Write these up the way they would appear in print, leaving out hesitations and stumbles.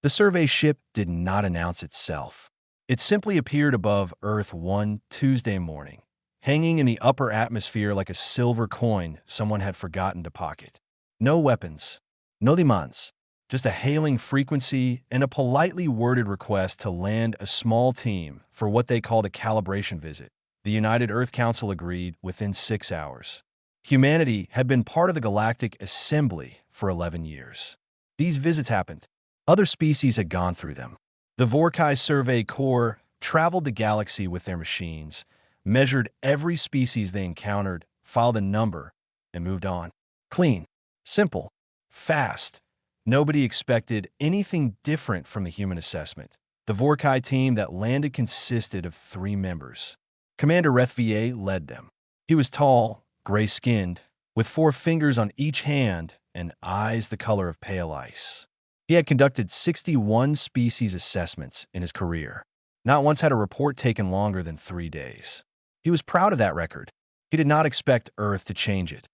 The survey ship did not announce itself. It simply appeared above Earth one Tuesday morning, hanging in the upper atmosphere like a silver coin someone had forgotten to pocket. No weapons, no demands, just a hailing frequency and a politely worded request to land a small team for what they called a calibration visit. The United Earth Council agreed within 6 hours. Humanity had been part of the Galactic Assembly for 11 years. These visits happened. Other species had gone through them. The Vorkai Survey Corps traveled the galaxy with their machines, measured every species they encountered, filed a number, and moved on. Clean, simple, fast. Nobody expected anything different from the human assessment. The Vorkai team that landed consisted of 3 members. Commander Rethva led them. He was tall, gray-skinned, with 4 fingers on each hand and eyes the color of pale ice. He had conducted 61 species assessments in his career. Not once had a report taken longer than 3 days. He was proud of that record. He did not expect Earth to change it.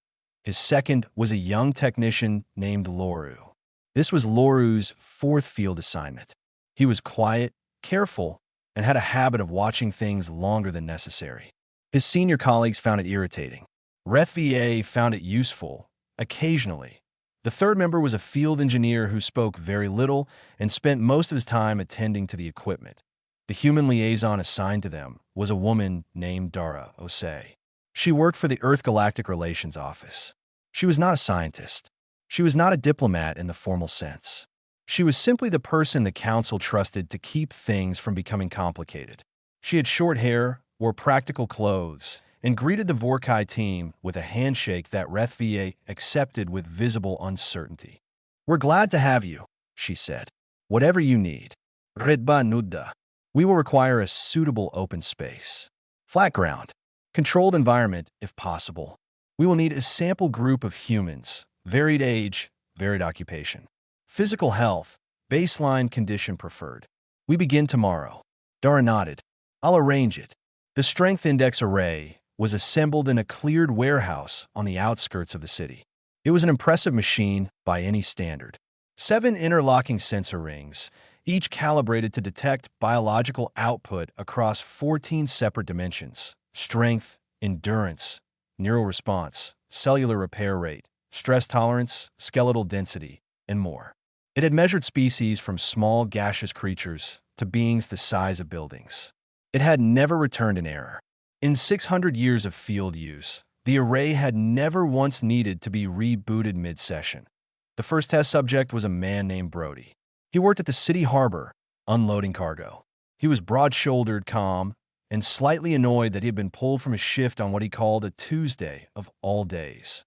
His second was a young technician named Loru. This was Loru's 4th field assignment. He was quiet, careful, and had a habit of watching things longer than necessary. His senior colleagues found it irritating. Rethva found it useful, occasionally. The 3rd member was a field engineer who spoke very little and spent most of his time attending to the equipment. The human liaison assigned to them was a woman named Dara Osei. She worked for the Earth Galactic Relations Office. She was not a scientist. She was not a diplomat in the formal sense. She was simply the person the council trusted to keep things from becoming complicated. She had short hair, wore practical clothes, and greeted the Vorkai team with a handshake that Rethva accepted with visible uncertainty. "We're glad to have you," she said. "Whatever you need. Redba Nudda. We will require a suitable open space. Flat ground. Controlled environment, if possible. We will need a sample group of humans, varied age, varied occupation. Physical health, baseline condition preferred. We begin tomorrow." Dara nodded. "I'll arrange it." The strength index array was assembled in a cleared warehouse on the outskirts of the city. It was an impressive machine by any standard. 7 interlocking sensor rings, each calibrated to detect biological output across 14 separate dimensions: strength, endurance, neural response, cellular repair rate, stress tolerance, skeletal density, and more. It had measured species from small gaseous creatures to beings the size of buildings. It had never returned an error. In 600 years of field use, the array had never once needed to be rebooted mid-session. The first test subject was a man named Brody. He worked at the city harbor, unloading cargo. He was broad-shouldered, calm, and slightly annoyed that he had been pulled from his shift on what he called a Tuesday of all days.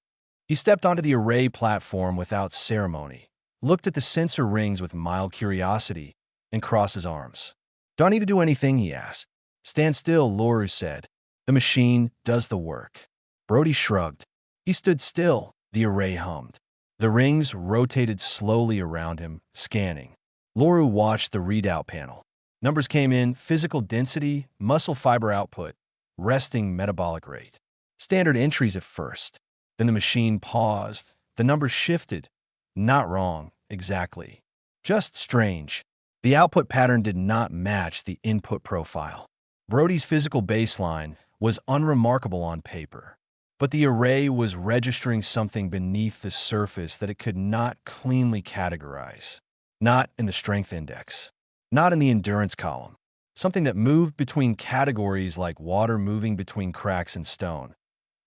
He stepped onto the array platform without ceremony, looked at the sensor rings with mild curiosity, and crossed his arms. "Do I need to do anything?" he asked. "Stand still," Loru said. "The machine does the work." Brody shrugged. He stood still. The array hummed. The rings rotated slowly around him, scanning. Loru watched the readout panel. Numbers came in: physical density, muscle fiber output, resting metabolic rate. Standard entries at first. Then the machine paused. The numbers shifted. Not wrong, exactly. Just strange. The output pattern did not match the input profile. Brody's physical baseline was unremarkable on paper, but the array was registering something beneath the surface that it could not cleanly categorize. Not in the strength index, not in the endurance column. Something that moved between categories like water moving between cracks in stone.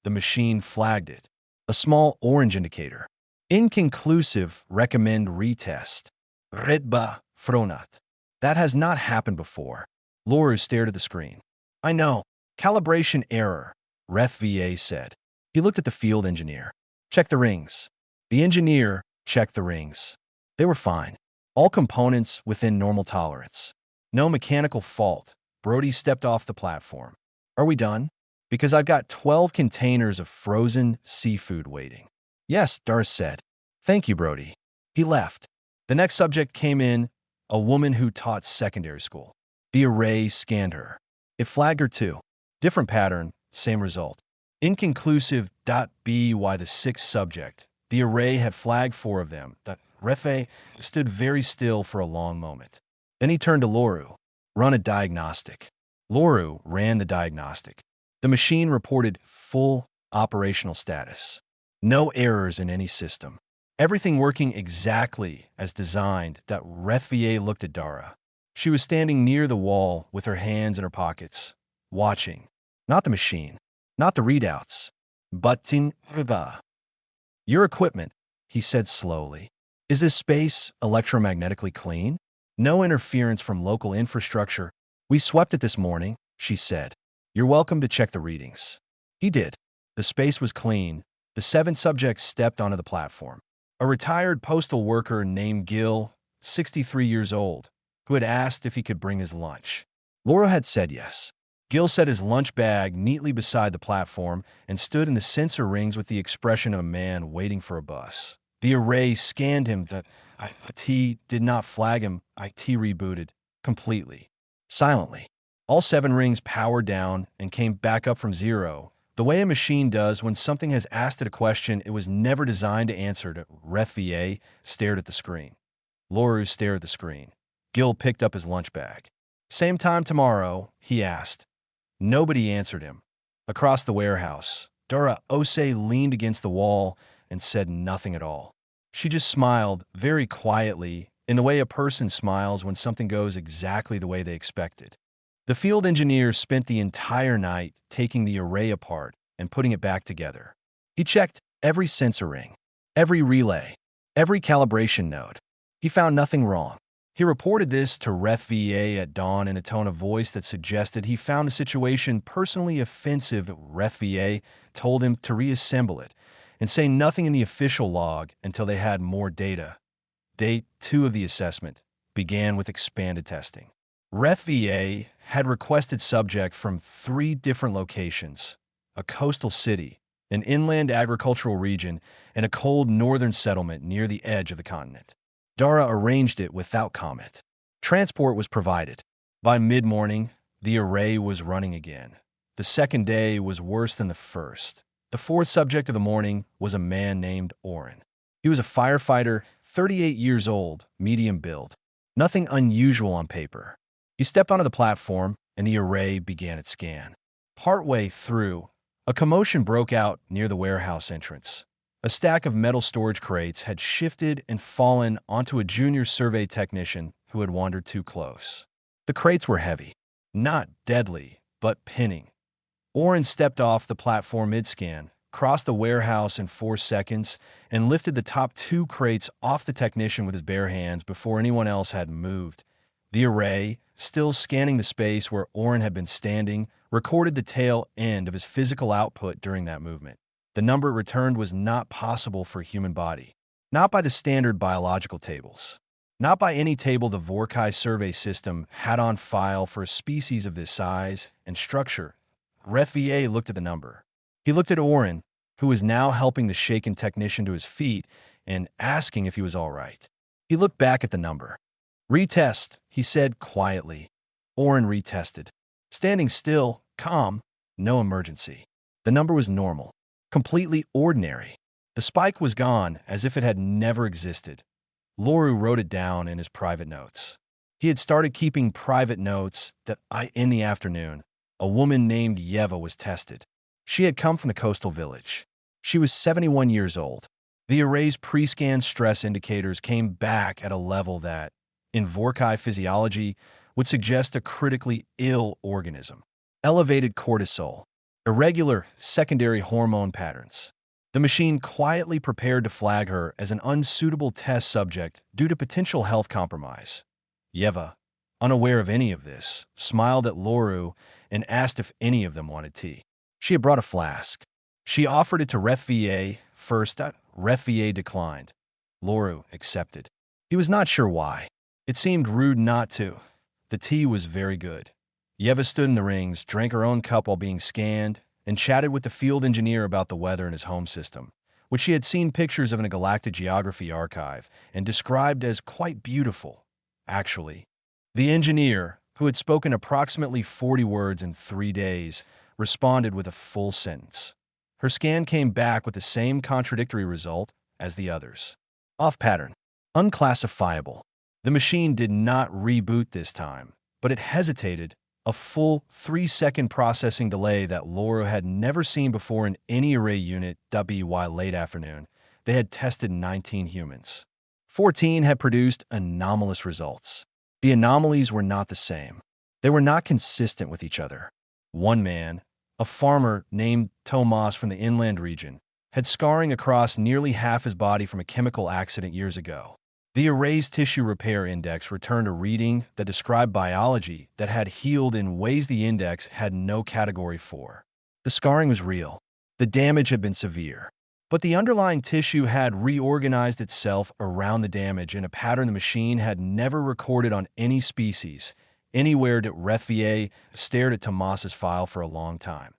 The machine flagged it. A small orange indicator. Inconclusive, recommend retest. Redba Fronat. That has not happened before. Loru stared at the screen. "I know. Calibration error," Rethva said. He looked at the field engineer. "Check the rings." The engineer checked the rings. They were fine. All components within normal tolerance. No mechanical fault. Brody stepped off the platform. "Are we done? Because I've got 12 containers of frozen seafood waiting." "Yes," Dara said. "Thank you, Brody." He left. The next subject came in, a woman who taught secondary school. The array scanned her. It flagged her too. Different pattern, same result. Inconclusive. By the 6th subject. The array had flagged 4 of them. Refe stood very still for a long moment. Then he turned to Loru. Run a diagnostic. Loru ran the diagnostic. The machine reported full operational status. No errors in any system. Everything working exactly as designed. Refe looked at Dara. She was standing near the wall with her hands in her pockets, watching. Not the machine, not the readouts, but Tinva. Your equipment, he said slowly. Is this space electromagnetically clean? No interference from local infrastructure. We swept it this morning, she said. You're welcome to check the readings. He did. The space was clean. The 7 subjects stepped onto the platform. A retired postal worker named Gil, 63 years old, who had asked if he could bring his lunch. Laura had said yes. Gil set his lunch bag neatly beside the platform and stood in the sensor rings with the expression of a man waiting for a bus. The array scanned him. The IT did not flag him. IT rebooted completely. Silently. All 7 rings powered down and came back up from 0, the way a machine does when something has asked it a question it was never designed to answer. Refe stared at the screen. Loru stared at the screen. Gil picked up his lunch bag. Same time tomorrow, he asked. Nobody answered him. Across the warehouse, Dara Ose leaned against the wall and said nothing at all. She just smiled very quietly, in the way a person smiles when something goes exactly the way they expected. The field engineer spent the entire night taking the array apart and putting it back together. He checked every sensor ring, every relay, every calibration node. He found nothing wrong. He reported this to Refe at dawn in a tone of voice that suggested he found the situation personally offensive. Refe told him to reassemble it and say nothing in the official log until they had more data. Day 2 of the assessment began with expanded testing. Refe had requested subjects from 3 different locations: a coastal city, an inland agricultural region, and a cold northern settlement near the edge of the continent. Dara arranged it without comment. Transport was provided. By mid-morning, the array was running again. The second day was worse than the first. The 4th subject of the morning was a man named Oren. He was a firefighter, 38 years old, medium build. Nothing unusual on paper. He stepped onto the platform, and the array began its scan. Partway through, a commotion broke out near the warehouse entrance. A stack of metal storage crates had shifted and fallen onto a junior survey technician who had wandered too close. The crates were heavy, not deadly, but pinning. Oren stepped off the platform mid-scan, crossed the warehouse in 4 seconds, and lifted the top 2 crates off the technician with his bare hands before anyone else had moved. The array, still scanning the space where Oren had been standing, recorded the tail end of his physical output during that movement. The number returned was not possible for a human body. Not by the standard biological tables. Not by any table the Vorkai survey system had on file for a species of this size and structure. Refe looked at the number. He looked at Oren, who was now helping the shaken technician to his feet and asking if he was all right. He looked back at the number. Retest, he said quietly. Oren retested. Standing still, calm, no emergency. The number was normal, completely ordinary. The spike was gone as if it had never existed. Loru wrote it down in his private notes. He had started keeping private notes in the afternoon, a woman named Yeva was tested. She had come from the coastal village. She was 71 years old. The array's pre-scan stress indicators came back at a level that, in Vorkai physiology, would suggest a critically ill organism. Elevated cortisol, irregular secondary hormone patterns. The machine quietly prepared to flag her as an unsuitable test subject due to potential health compromise. Yeva, unaware of any of this, smiled at Loru and asked if any of them wanted tea. She had brought a flask. She offered it to Refe first. Refe declined. Loru accepted. He was not sure why. It seemed rude not to. The tea was very good. Yeva stood in the rings, drank her own cup while being scanned, and chatted with the field engineer about the weather in his home system, which she had seen pictures of in a galactic geography archive and described as quite beautiful, actually. The engineer, who had spoken approximately 40 words in 3 days, responded with a full sentence. Her scan came back with the same contradictory result as the others. Off pattern. Unclassifiable. The machine did not reboot this time, but it hesitated, a full 3-second processing delay that Laura had never seen before in any array unit. By late afternoon, they had tested 19 humans. 14 had produced anomalous results. The anomalies were not the same. They were not consistent with each other. One man, a farmer named Tomas from the inland region, had scarring across nearly half his body from a chemical accident years ago. The array's tissue repair index returned a reading that described biology that had healed in ways the index had no category for. The scarring was real. The damage had been severe. But the underlying tissue had reorganized itself around the damage in a pattern the machine had never recorded on any species, anywhere. HFY stared at Tomas's file for a long time.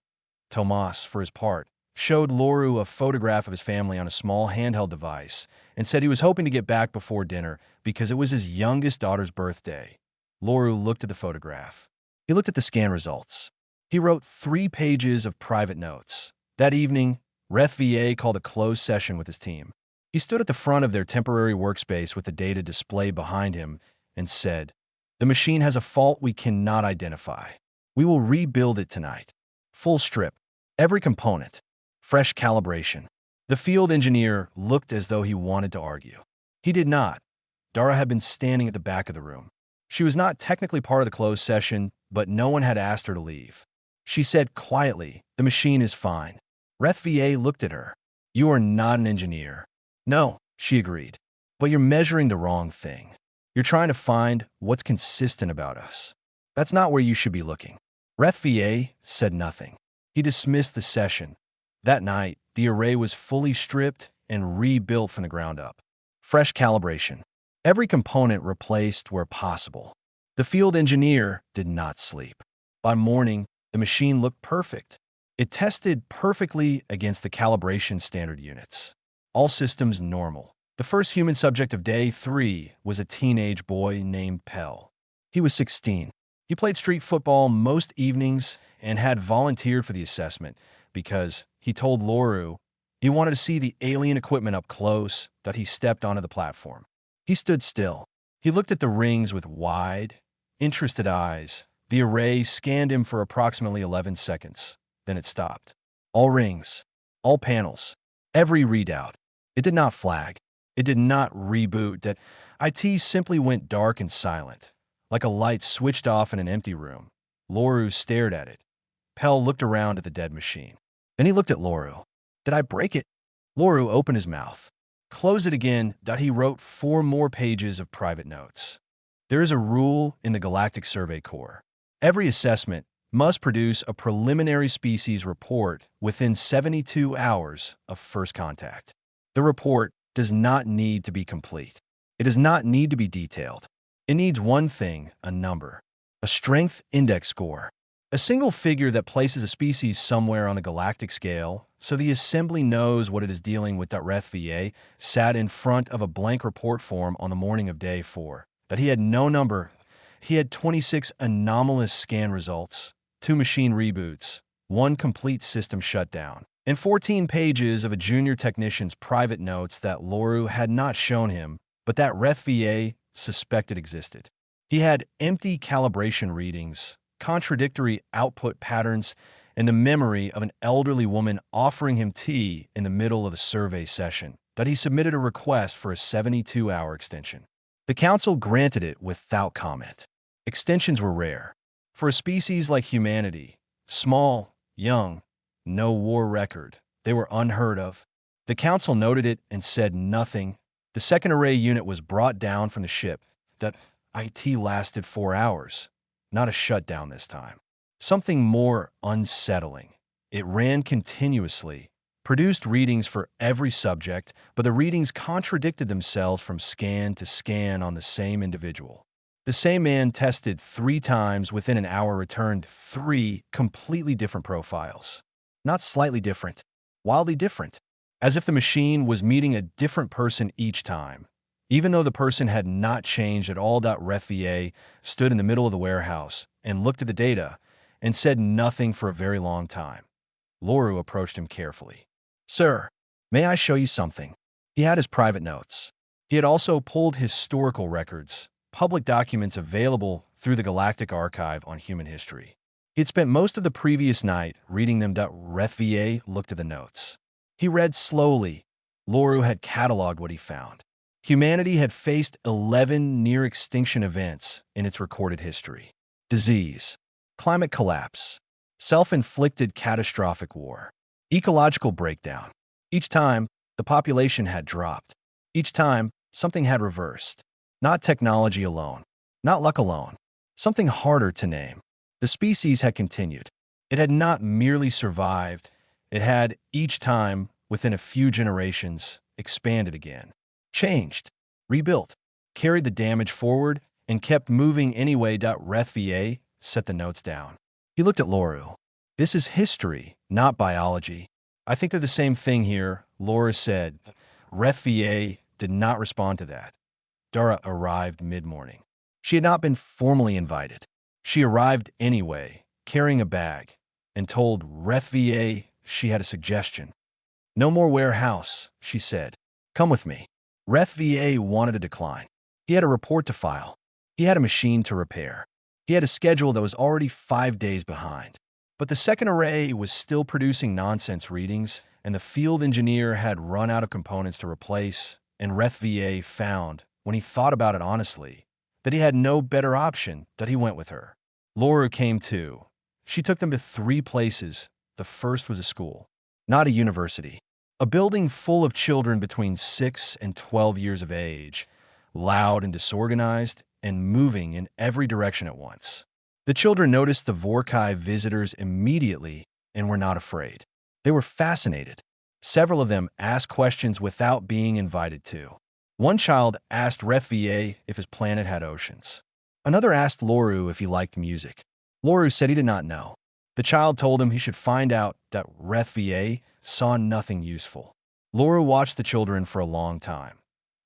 Tomas, for his part, showed Loru a photograph of his family on a small handheld device and said he was hoping to get back before dinner because it was his youngest daughter's birthday. Loru looked at the photograph. He looked at the scan results. He wrote 3 pages of private notes. That evening, HFY called a closed session with his team. He stood at the front of their temporary workspace with the data display behind him and said, "The machine has a fault we cannot identify. We will rebuild it tonight. Full strip. Every component. Fresh calibration." The field engineer looked as though he wanted to argue. He did not. Dara had been standing at the back of the room. She was not technically part of the closed session, but no one had asked her to leave. She said quietly, "The machine is fine." HFY looked at her. "You are not an engineer." "No," she agreed. "But you're measuring the wrong thing. You're trying to find what's consistent about us. That's not where you should be looking." HFY said nothing. He dismissed the session. That night, the array was fully stripped and rebuilt from the ground up. Fresh calibration. Every component replaced where possible. The field engineer did not sleep. By morning, the machine looked perfect. It tested perfectly against the calibration standard units. All systems normal. The first human subject of day 3 was a teenage boy named Pell. He was 16. He played street football most evenings and had volunteered for the assessment because, he told Loru, he wanted to see the alien equipment up close. That he stepped onto the platform. He stood still. He looked at the rings with wide, interested eyes. The array scanned him for approximately 11 seconds. Then it stopped. All rings, all panels, every readout. It did not flag. It did not reboot. That IT simply went dark and silent, like a light switched off in an empty room. Loru stared at it. Pell looked around at the dead machine. Then he looked at Loru. "Did I break it?" Loru opened his mouth. "Close it again." He wrote 4 more pages of private notes. There is a rule in the Galactic Survey Corps. Every assessment must produce a preliminary species report within 72 hours of first contact. The report does not need to be complete. It does not need to be detailed. It needs one thing: a number, a strength index score, a single figure that places a species somewhere on the galactic scale so the assembly knows what it is dealing with. HFY sat in front of a blank report form on the morning of day 4. That he had no number. He had 26 anomalous scan results, 2 machine reboots, 1 complete system shutdown, and 14 pages of a junior technician's private notes that Loru had not shown him, but that HFY suspected existed. He had empty calibration readings, contradictory output patterns, and the memory of an elderly woman offering him tea in the middle of a survey session. That he submitted a request for a 72-hour extension. The council granted it without comment. Extensions were rare. For a species like humanity, small, young, no war record, they were unheard of. The council noted it and said nothing. The second array unit was brought down from the ship. That IT lasted 4 hours. Not a shutdown this time. Something more unsettling. It ran continuously, produced readings for every subject, but the readings contradicted themselves from scan to scan on the same individual. The same man tested 3 times within an hour returned 3 completely different profiles. Not slightly different, wildly different. As if the machine was meeting a different person each time. Even though the person had not changed at all. HFY stood in the middle of the warehouse and looked at the data and said nothing for a very long time. Loru approached him carefully. "Sir, may I show you something?" He had his private notes. He had also pulled historical records, public documents available through the Galactic Archive on human history. He had spent most of the previous night reading them. RethVA looked at the notes. He read slowly. Loru had cataloged what he found. Humanity had faced 11 near-extinction events in its recorded history. Disease, climate collapse, self-inflicted catastrophic war, ecological breakdown. Each time, the population had dropped. Each time, something had reversed. Not technology alone, not luck alone, something harder to name. The species had continued. It had not merely survived, it had, each time, within a few generations, expanded again, changed, rebuilt, carried the damage forward, and kept moving anyway. RethVA set the notes down. He looked at Loru. This is history, not biology. I think they're the same thing here, Laura said. RethVA did not respond to that. Dara arrived mid-morning. She had not been formally invited. She arrived anyway, carrying a bag, and told RethVA she had a suggestion. No more warehouse, she said. Come with me. RethVA wanted to decline. He had a report to file. He had a machine to repair. He had a schedule that was already 5 days behind. But the second array was still producing nonsense readings, and the field engineer had run out of components to replace, and RethVA found, when he thought about it honestly, that he had no better option. That he went with her. Laura came too. She took them to 3 places. The first was a school, not a university. A building full of children between 6 and 12 years of age, loud and disorganized, and moving in every direction at once. The children noticed the Vorkai visitors immediately and were not afraid. They were fascinated. Several of them asked questions without being invited to. One child asked RethVA if his planet had oceans. Another asked Loru if he liked music. Loru said he did not know. The child told him he should find out. RethVA saw nothing useful. Loru watched the children for a long time.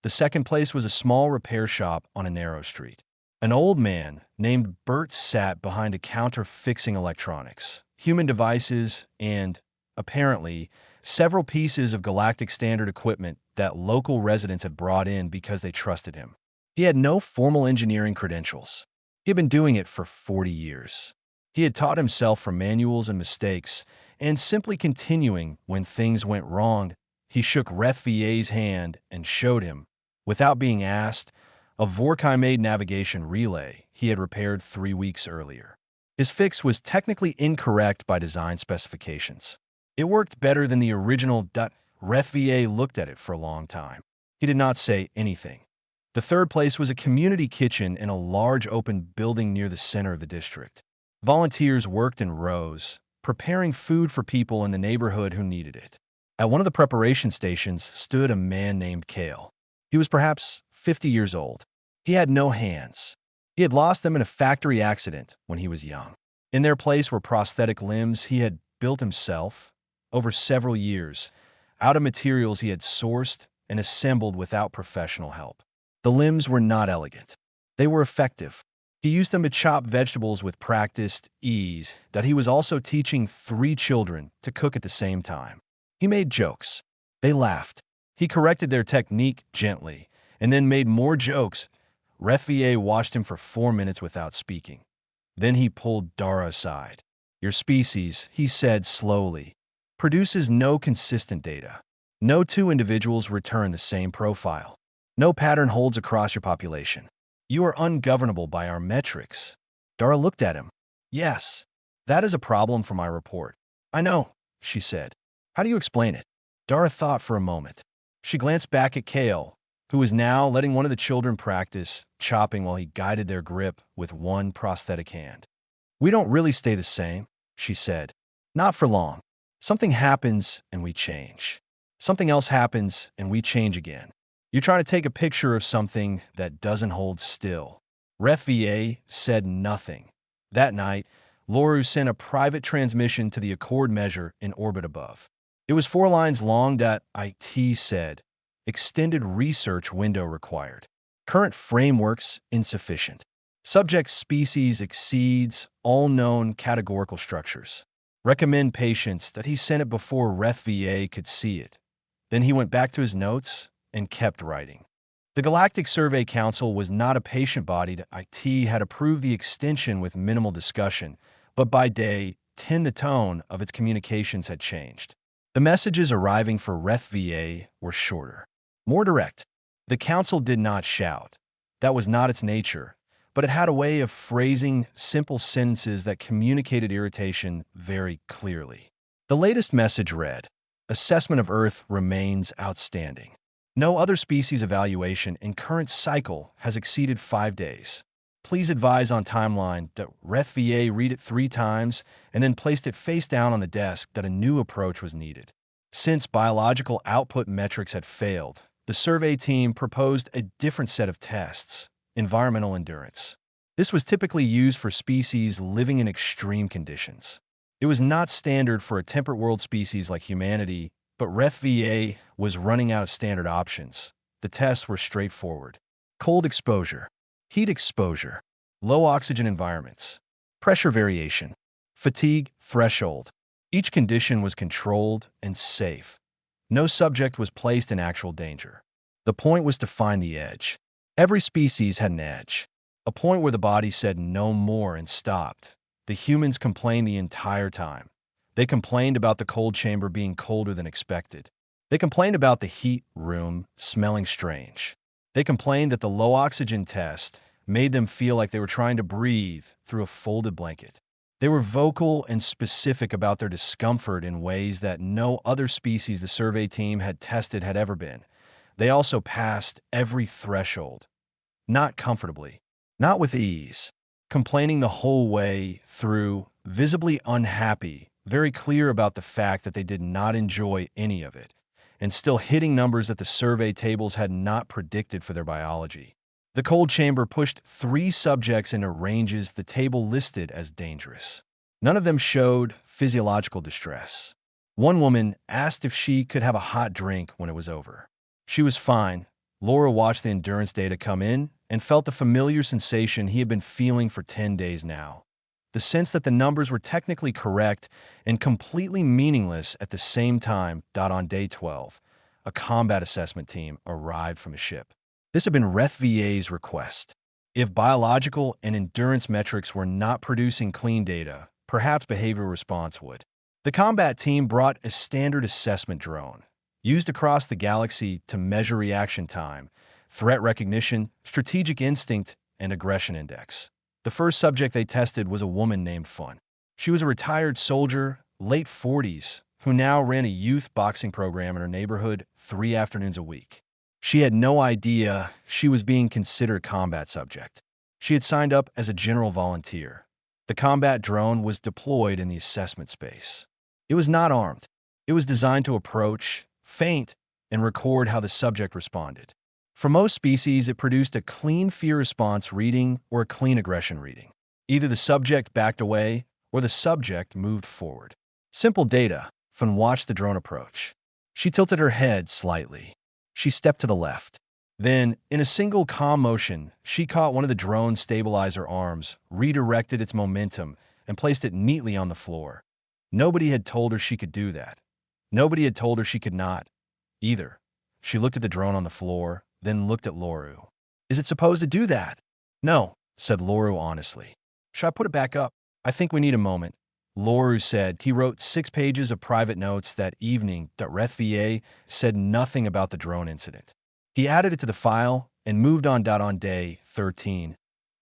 The second place was a small repair shop on a narrow street. An old man named Bert sat behind a counter fixing electronics, human devices, and, apparently, several pieces of galactic standard equipment that local residents had brought in because they trusted him. He had no formal engineering credentials. He had been doing it for 40 years. He had taught himself from manuals and mistakes, and simply continuing when things went wrong, he shook RethVA's hand and showed him, without being asked, a Vorkai-made navigation relay he had repaired 3 weeks earlier. His fix was technically incorrect by design specifications. It worked better than the original. RethVA looked at it for a long time. He did not say anything. The third place was a community kitchen in a large open building near the center of the district. Volunteers worked in rows, preparing food for people in the neighborhood who needed it. At one of the preparation stations stood a man named Kale. He was perhaps 50 years old. He had no hands. He had lost them in a factory accident when he was young. In their place were prosthetic limbs he had built himself over several years, out of materials he had sourced and assembled without professional help. The limbs were not elegant. They were effective. He used them to chop vegetables with practiced ease. That he was also teaching 3 children to cook at the same time. He made jokes. They laughed. He corrected their technique gently, and then made more jokes. RethVA watched him for 4 minutes without speaking. Then he pulled Dara aside. Your species, he said slowly, produces no consistent data. No 2 individuals return the same profile. No pattern holds across your population. You are ungovernable by our metrics. Dara looked at him. Yes, that is a problem for my report. I know, she said. How do you explain it? Dara thought for a moment. She glanced back at Kale, who was now letting one of the children practice chopping while he guided their grip with one prosthetic hand. We don't really stay the same, she said. Not for long. Something happens and we change. Something else happens and we change again. You're trying to take a picture of something that doesn't hold still. RethVA said nothing. That night, Loru sent a private transmission to the Accord measure in orbit above. It was 4 lines long. IT said, extended research window required. Current frameworks insufficient. Subject species exceeds all known categorical structures. Recommend patience. That he sent it before RethVA could see it. Then he went back to his notes and kept writing. The Galactic Survey Council was not a patient-bodied IT had approved the extension with minimal discussion, but by day 10 the tone of its communications had changed. The messages arriving for HFY were shorter, more direct. The council did not shout. That was not its nature, but it had a way of phrasing simple sentences that communicated irritation very clearly. The latest message read, "Assessment of Earth remains outstanding. No other species evaluation in current cycle has exceeded 5 days. Please advise on timeline." HFY read it 3 times and then placed it face down on the desk that a new approach was needed. Since biological output metrics had failed, the survey team proposed a different set of tests: environmental endurance. This was typically used for species living in extreme conditions. It was not standard for a temperate world species like humanity, but HFY was running out of standard options. The tests were straightforward: cold exposure, heat exposure, low oxygen environments, pressure variation, fatigue threshold. Each condition was controlled and safe. No subject was placed in actual danger. The point was to find the edge. Every species had an edge, a point where the body said no more and stopped. The humans complained the entire time. They complained about the cold chamber being colder than expected. They complained about the heat room smelling strange. They complained that the low oxygen test made them feel like they were trying to breathe through a folded blanket. They were vocal and specific about their discomfort in ways that no other species the survey team had tested had ever been. They also passed every threshold. Not comfortably, not with ease, complaining the whole way through, visibly unhappy, very clear about the fact that they did not enjoy any of it, and still hitting numbers that the survey tables had not predicted for their biology. The cold chamber pushed 3 subjects into ranges the table listed as dangerous. None of them showed physiological distress. One woman asked if she could have a hot drink when it was over. She was fine. Laura watched the endurance data come in and felt the familiar sensation he had been feeling for 10 days now. The sense that the numbers were technically correct and completely meaningless at the same time. On day 12, a combat assessment team arrived from a ship. This had been HFY's request. If biological and endurance metrics were not producing clean data, perhaps behavioral response would. The combat team brought a standard assessment drone, used across the galaxy to measure reaction time, threat recognition, strategic instinct, and aggression index. The first subject they tested was a woman named Fun. She was a retired soldier, late 40s, who now ran a youth boxing program in her neighborhood 3 afternoons a week. She had no idea she was being considered a combat subject. She had signed up as a general volunteer. The combat drone was deployed in the assessment space. It was not armed. It was designed to approach, feint, and record how the subject responded. For most species, it produced a clean fear response reading or a clean aggression reading. Either the subject backed away or the subject moved forward. Simple data. Fun watched the drone approach. She tilted her head slightly. She stepped to the left. Then, in a single calm motion, she caught one of the drone's stabilizer arms, redirected its momentum, and placed it neatly on the floor. Nobody had told her she could do that. Nobody had told her she could not, either. She looked at the drone on the floor, then looked at Loru. "Is it supposed to do that?" "No," said Loru honestly. "Should I put it back up?" "I think we need a moment," Loru said. He wrote 6 pages of private notes that evening. HFY said nothing about the drone incident. He added it to the file and moved on. On day 13,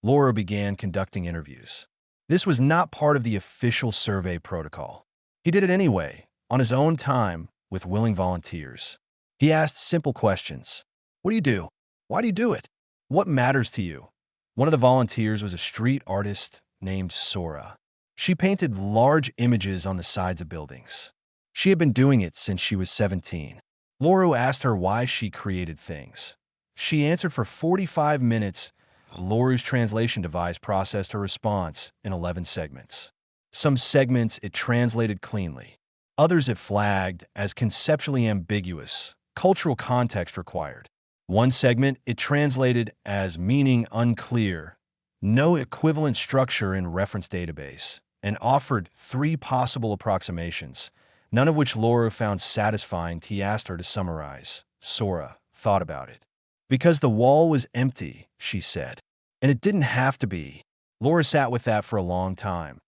Loru began conducting interviews. This was not part of the official survey protocol. He did it anyway, on his own time, with willing volunteers. He asked simple questions. What do you do? Why do you do it? What matters to you? One of the volunteers was a street artist named Sora. She painted large images on the sides of buildings. She had been doing it since she was 17. Loru asked her why she created things. She answered for 45 minutes. Loru's translation device processed her response in 11 segments. Some segments it translated cleanly. Others it flagged as conceptually ambiguous, cultural context required. One segment it translated as meaning unclear, no equivalent structure in reference database, and offered 3 possible approximations, none of which Laura found satisfying. He asked her to summarize. Sora thought about it. Because the wall was empty, she said. And it didn't have to be. Laura sat with that for a long time.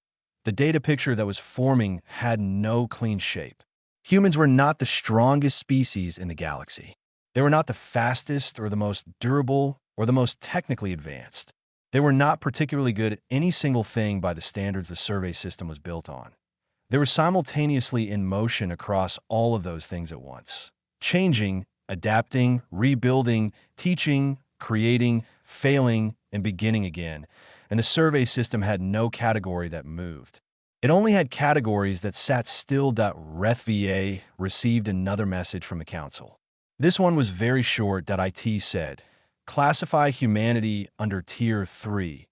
The data picture that was forming had no clean shape. Humans were not the strongest species in the galaxy. They were not the fastest or the most durable or the most technically advanced. They were not particularly good at any single thing by the standards the survey system was built on. They were simultaneously in motion across all of those things at once, changing, adapting, rebuilding, teaching, creating, failing, and beginning again, and the survey system had no category that moved. It only had categories that sat still. RethVA received another message from the council. This one was very short. IT said, classify humanity under Tier 3,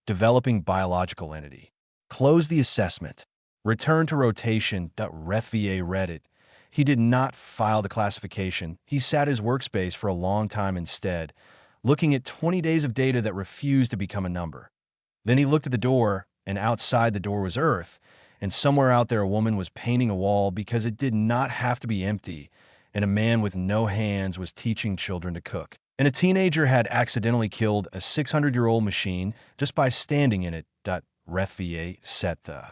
developing biological entity. Close the assessment. Return to rotation. RethVA read it. He did not file the classification. He sat his workspace for a long time instead, looking at 20 days of data that refused to become a number. Then he looked at the door, and outside the door was Earth, and somewhere out there a woman was painting a wall because it did not have to be empty, and a man with no hands was teaching children to cook. And a teenager had accidentally killed a 600-year-old machine just by standing in it. RethVA set the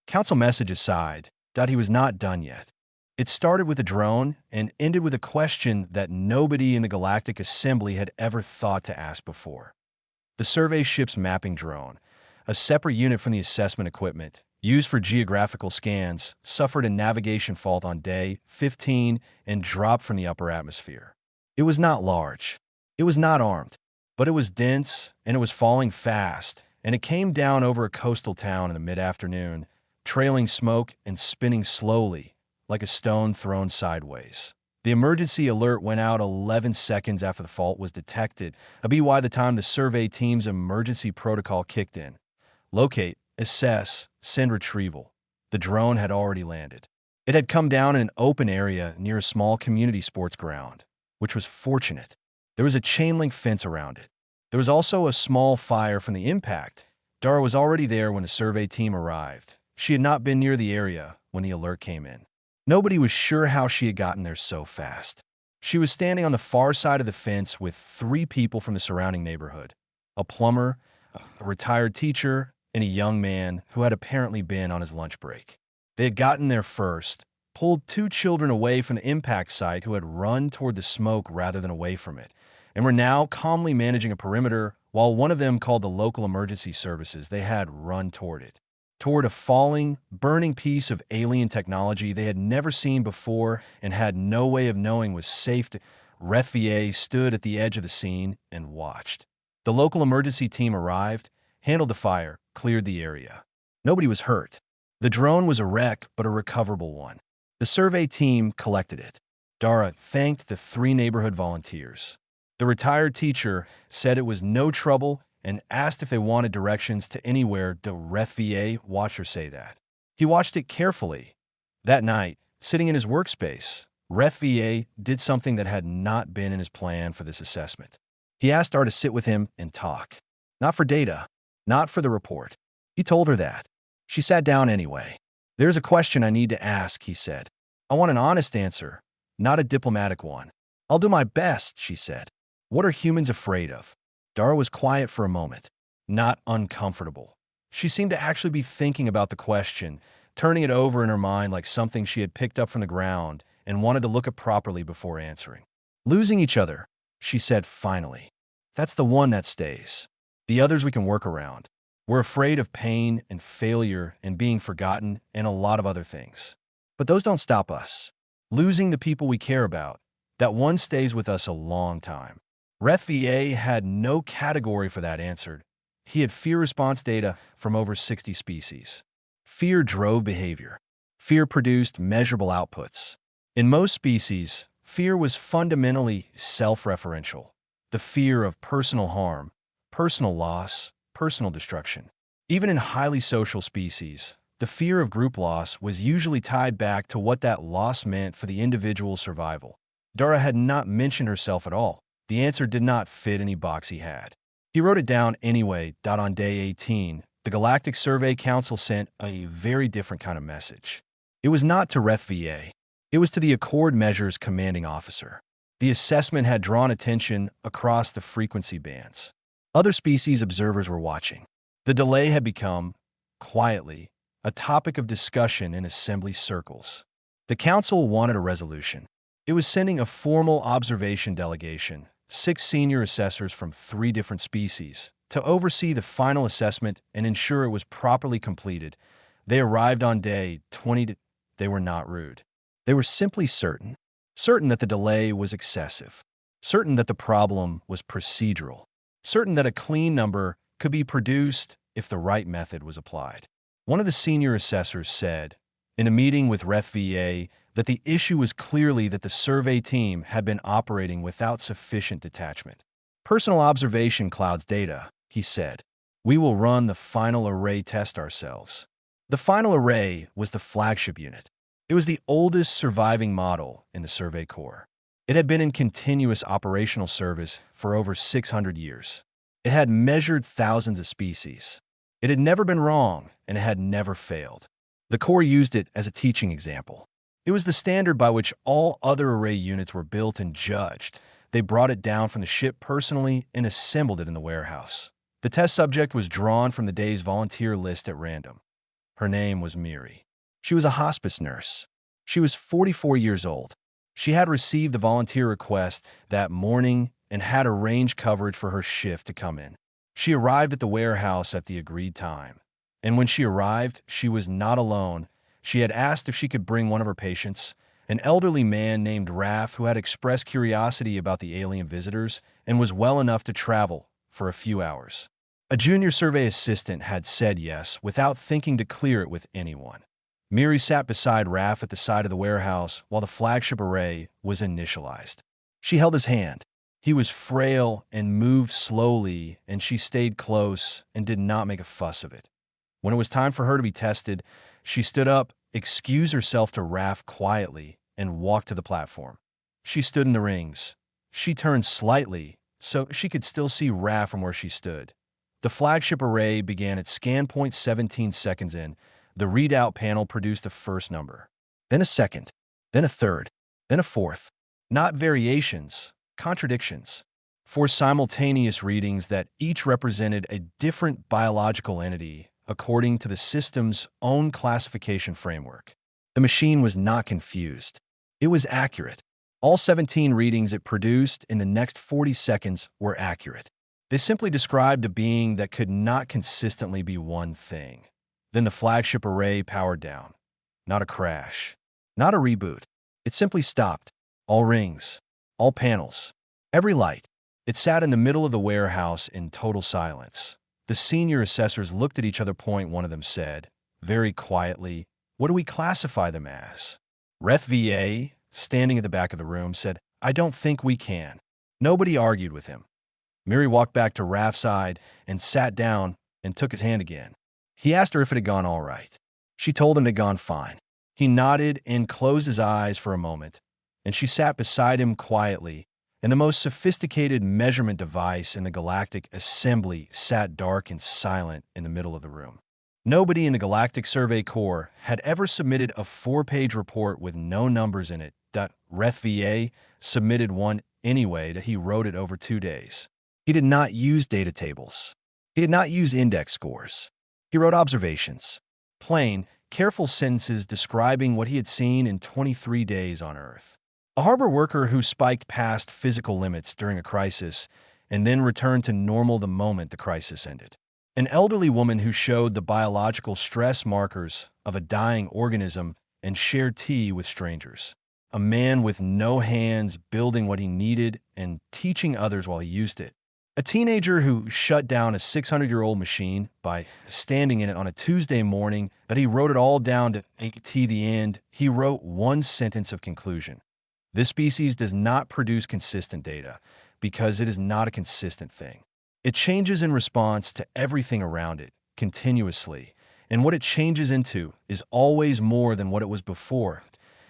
council message aside. He was not done yet. It started with a drone and ended with a question that nobody in the Galactic Assembly had ever thought to ask before. The survey ship's mapping drone, a separate unit from the assessment equipment, used for geographical scans, suffered a navigation fault on day 15 and dropped from the upper atmosphere. It was not large. It was not armed. But it was dense, and it was falling fast, and it came down over a coastal town in the mid-afternoon, trailing smoke and spinning slowly, like a stone thrown sideways. The emergency alert went out 11 seconds after the fault was detected, by the time the survey team's emergency protocol kicked in. Locate, assess, send retrieval. The drone had already landed. It had come down in an open area near a small community sports ground, which was fortunate. There was a chain-link fence around it. There was also a small fire from the impact. Dara was already there when the survey team arrived. She had not been near the area when the alert came in. Nobody was sure how she had gotten there so fast. She was standing on the far side of the fence with 3 people from the surrounding neighborhood: a plumber, a retired teacher, and a young man who had apparently been on his lunch break. They had gotten there first, pulled 2 children away from the impact site who had run toward the smoke rather than away from it, and were now calmly managing a perimeter while one of them called the local emergency services. They had run toward it. Toward a falling, burning piece of alien technology they had never seen before and had no way of knowing was safe. RethVA stood at the edge of the scene and watched. The local emergency team arrived, handled the fire, cleared the area. Nobody was hurt. The drone was a wreck, but a recoverable one. The survey team collected it. Dara thanked the 3 neighborhood volunteers. The retired teacher said it was no trouble and asked if they wanted directions to anywhere. RethVA watched her say that. He watched it carefully. That night, sitting in his workspace, RethVA did something that had not been in his plan for this assessment. He asked Dara to sit with him and talk. Not for data, not for the report. He told her that. She sat down anyway. There's a question I need to ask, he said. I want an honest answer, not a diplomatic one. I'll do my best, she said. What are humans afraid of? Dara was quiet for a moment, not uncomfortable. She seemed to actually be thinking about the question, turning it over in her mind like something she had picked up from the ground and wanted to look at properly before answering. Losing each other, she said finally. That's the one that stays. The others we can work around. We're afraid of pain and failure and being forgotten and a lot of other things. But those don't stop us. Losing the people we care about, that one stays with us a long time. RethVA had no category for that answered. He had fear response data from over 60 species. Fear drove behavior. Fear produced measurable outputs. In most species, fear was fundamentally self-referential. The fear of personal harm, personal loss, personal destruction. Even in highly social species, the fear of group loss was usually tied back to what that loss meant for the individual's survival. Dara had not mentioned herself at all. The answer did not fit any box he had. He wrote it down anyway. On day 18, the Galactic Survey Council sent a very different kind of message. It was not to RethVA. It was to the Accord Measures commanding officer. The assessment had drawn attention across the frequency bands. Other species observers were watching. The delay had become, quietly, a topic of discussion in assembly circles. The council wanted a resolution. It was sending a formal observation delegation, 6 senior assessors from 3 different species, to oversee the final assessment and ensure it was properly completed. They arrived on day 20. They were not rude. They were simply certain. Certain that the delay was excessive. Certain that the problem was procedural. Certain that a clean number could be produced if the right method was applied. One of the senior assessors said, in a meeting with RETH-VA, that the issue was clearly that the survey team had been operating without sufficient detachment. Personal observation clouds data, he said. We will run the final array test ourselves. The final array was the flagship unit. It was the oldest surviving model in the Survey Corps. It had been in continuous operational service for over 600 years. It had measured thousands of species. It had never been wrong, and it had never failed. The Corps used it as a teaching example. It was the standard by which all other array units were built and judged. They brought it down from the ship personally and assembled it in the warehouse. The test subject was drawn from the day's volunteer list at random. Her name was Miri. She was a hospice nurse. She was 44 years old. She had received the volunteer request that morning and had arranged coverage for her shift to come in. She arrived at the warehouse at the agreed time. And when she arrived, she was not alone. She had asked if she could bring one of her patients, an elderly man named Raf who had expressed curiosity about the alien visitors and was well enough to travel for a few hours. A junior survey assistant had said yes without thinking to clear it with anyone. Miri sat beside Raf at the side of the warehouse while the flagship array was initialized. She held his hand. He was frail and moved slowly, and she stayed close and did not make a fuss of it. When it was time for her to be tested, she stood up, excused herself to Raf quietly, and walked to the platform. She stood in the rings. She turned slightly so she could still see Raf from where she stood. The flagship array began its scan point 17 seconds in. The readout panel produced the first number, then a second, then a third, then a fourth. Not variations, contradictions. 4 simultaneous readings that each represented a different biological entity according to the system's own classification framework. The machine was not confused. It was accurate. All 17 readings it produced in the next 40 seconds were accurate. They simply described a being that could not consistently be one thing. Then the flagship array powered down. Not a crash. Not a reboot. It simply stopped. All rings. All panels. Every light. It sat in the middle of the warehouse in total silence. The senior assessors looked at each other. One of them said, very quietly, "What do we classify them as?" RETH-VA, standing at the back of the room, said, "I don't think we can." Nobody argued with him. Miri walked back to Raf's side and sat down and took his hand again. He asked her if it had gone all right. She told him it had gone fine. He nodded and closed his eyes for a moment, and she sat beside him quietly, and the most sophisticated measurement device in the Galactic Assembly sat dark and silent in the middle of the room. Nobody in the Galactic Survey Corps had ever submitted a 4-page report with no numbers in it. RETH-VA submitted one anyway that he wrote it over 2 days. He did not use data tables. He did not use index scores. He wrote observations, plain, careful sentences describing what he had seen in 23 days on Earth. A harbor worker who spiked past physical limits during a crisis and then returned to normal the moment the crisis ended. An elderly woman who showed the biological stress markers of a dying organism and shared tea with strangers. A man with no hands building what he needed and teaching others while he used it. A teenager who shut down a 600-year-old machine by standing in it on a Tuesday morning, but he wrote it all down to the end. He wrote one sentence of conclusion. This species does not produce consistent data because it is not a consistent thing. It changes in response to everything around it, continuously, and what it changes into is always more than what it was before.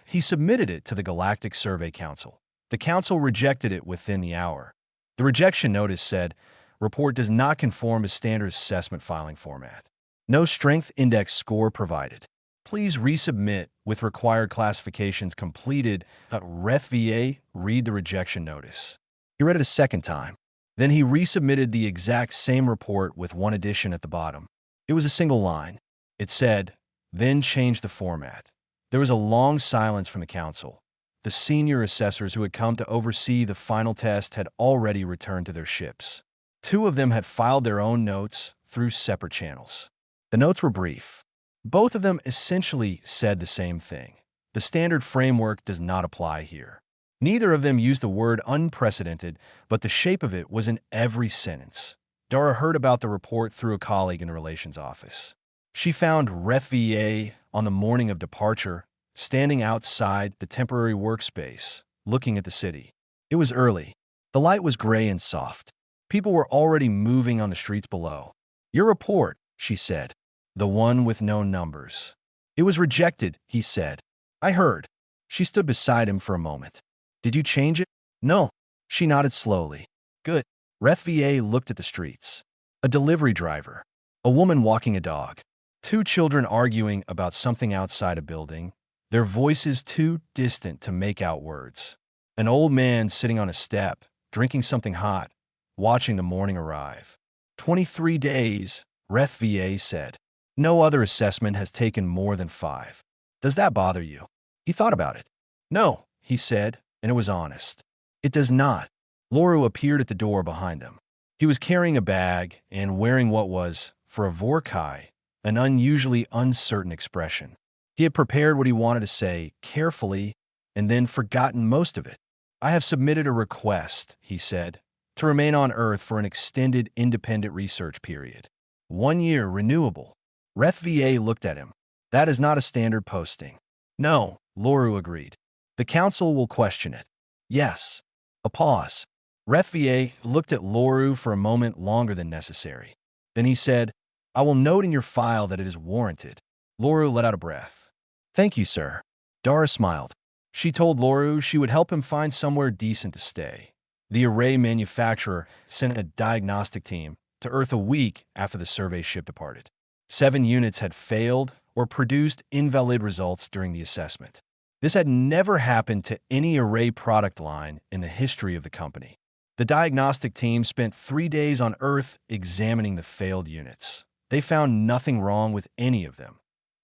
He submitted it to the Galactic Survey Council. The council rejected it within the hour. The rejection notice said, "Report does not conform to standard assessment filing format. No strength index score provided." Please resubmit with required classifications completed. RethVA, read the rejection notice. He read it a second time. Then he resubmitted the exact same report with one addition at the bottom. It was a single line. It said, "Then change the format." There was a long silence from the council. The senior assessors who had come to oversee the final test had already returned to their ships. Two of them had filed their own notes through separate channels. The notes were brief. Both of them essentially said the same thing. The standard framework does not apply here. Neither of them used the word unprecedented, but the shape of it was in every sentence. Dara heard about the report through a colleague in the relations office. She found RethVA on the morning of departure, standing outside the temporary workspace, looking at the city. It was early. The light was gray and soft. People were already moving on the streets below. "Your report," she said. "The one with no numbers." "It was rejected," he said. "I heard." She stood beside him for a moment. "Did you change it?" "No." She nodded slowly. "Good." RethVA looked at the streets. A delivery driver. A woman walking a dog. Two children arguing about something outside a building, their voices too distant to make out words. An old man sitting on a step, drinking something hot, watching the morning arrive. 23 days, RethVA said. "No other assessment has taken more than 5. Does that bother you?" He thought about it. "No," he said, and it was honest. "It does not." Loru appeared at the door behind them. He was carrying a bag and wearing what was, for a Vorkai, an unusually uncertain expression. He had prepared what he wanted to say carefully and then forgotten most of it. "I have submitted a request," he said, "to remain on Earth for an extended independent research period. 1 year renewable." RethVA looked at him. "That is not a standard posting." "No," Loru agreed. "The council will question it." "Yes." A pause. RethVA looked at Loru for a moment longer than necessary. Then he said, "I will note in your file that it is warranted." Loru let out a breath. "Thank you, sir." Dara smiled. She told Loru she would help him find somewhere decent to stay. The array manufacturer sent a diagnostic team to Earth a week after the survey ship departed. 7 units had failed or produced invalid results during the assessment. This had never happened to any array product line in the history of the company. The diagnostic team spent 3 days on Earth examining the failed units. They found nothing wrong with any of them.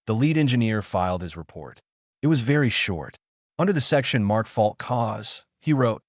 The lead engineer filed his report. It was very short. Under the section marked Fault Cause, he wrote,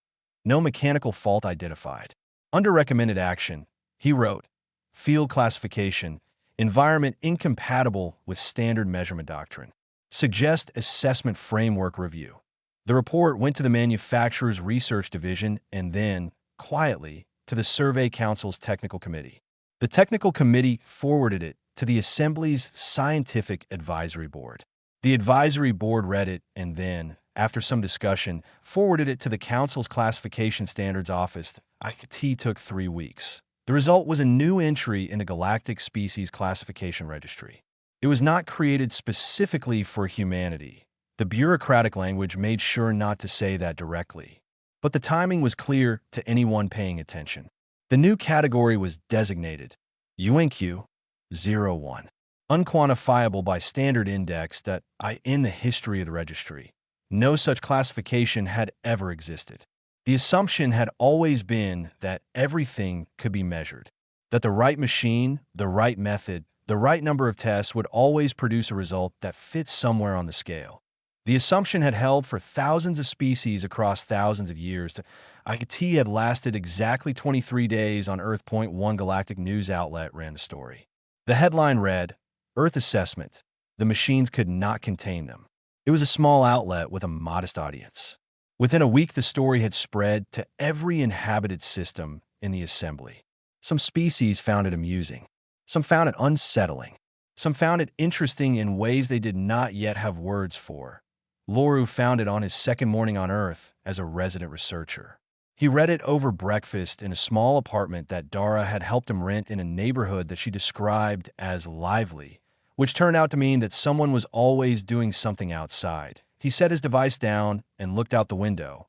"No mechanical fault identified." Under Recommended Action, he wrote, "Field Classification, Environment Incompatible with Standard Measurement Doctrine. Suggest Assessment Framework Review." The report went to the manufacturer's research division and then, quietly, to the Survey Council's Technical Committee. The Technical Committee forwarded it to the Assembly's Scientific Advisory Board. The Advisory Board read it and then, after some discussion, forwarded it to the Council's Classification Standards Office. IT took 3 weeks. The result was a new entry in the Galactic Species Classification Registry. It was not created specifically for humanity. The bureaucratic language made sure not to say that directly. But the timing was clear to anyone paying attention. The new category was designated UNQ-01, unquantifiable by standard index that in the history of the registry. No such classification had ever existed. The assumption had always been that everything could be measured, that the right machine, the right method, the right number of tests would always produce a result that fits somewhere on the scale. The assumption had held for thousands of species across thousands of years. IT had lasted exactly 23 days on Earth. One galactic news outlet ran the story. The headline read, "Earth Assessment. The machines could not contain them." It was a small outlet with a modest audience. Within a week, the story had spread to every inhabited system in the assembly. Some species found it amusing. Some found it unsettling. Some found it interesting in ways they did not yet have words for. Loru found it on his second morning on Earth as a resident researcher. He read it over breakfast in a small apartment that Dara had helped him rent in a neighborhood that she described as lively, which turned out to mean that someone was always doing something outside. He set his device down and looked out the window.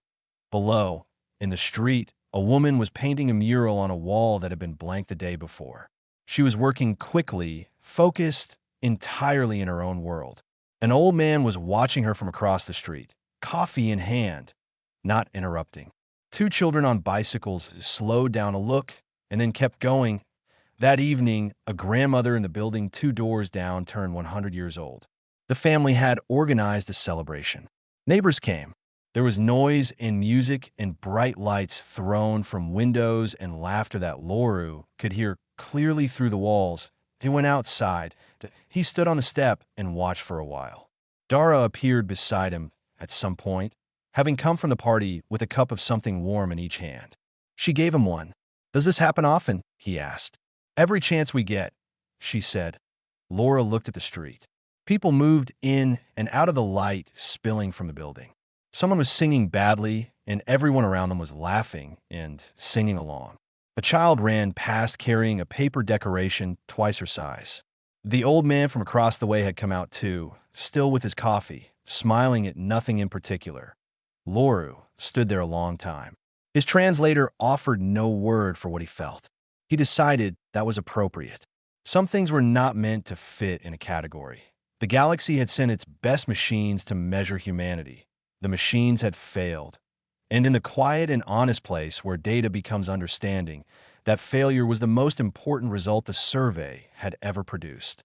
Below, in the street, a woman was painting a mural on a wall that had been blank the day before. She was working quickly, focused entirely in her own world. An old man was watching her from across the street, coffee in hand, not interrupting. Two children on bicycles slowed down to look and then kept going. That evening, a grandmother in the building 2 doors down turned 100 years old. The family had organized a celebration. Neighbors came. There was noise and music and bright lights thrown from windows and laughter that Loru could hear clearly through the walls. He went outside. He stood on the step and watched for a while. Dara appeared beside him at some point, having come from the party with a cup of something warm in each hand. She gave him one. "Does this happen often?" he asked. "Every chance we get," she said. Laura looked at the street. People moved in and out of the light spilling from the building. Someone was singing badly, and everyone around them was laughing and singing along. A child ran past carrying a paper decoration twice her size. The old man from across the way had come out too, still with his coffee, smiling at nothing in particular. Loru stood there a long time. His translator offered no word for what he felt. He decided that was appropriate. Some things were not meant to fit in a category. The galaxy had sent its best machines to measure humanity. The machines had failed. And in the quiet and honest place where data becomes understanding, that failure was the most important result the survey had ever produced.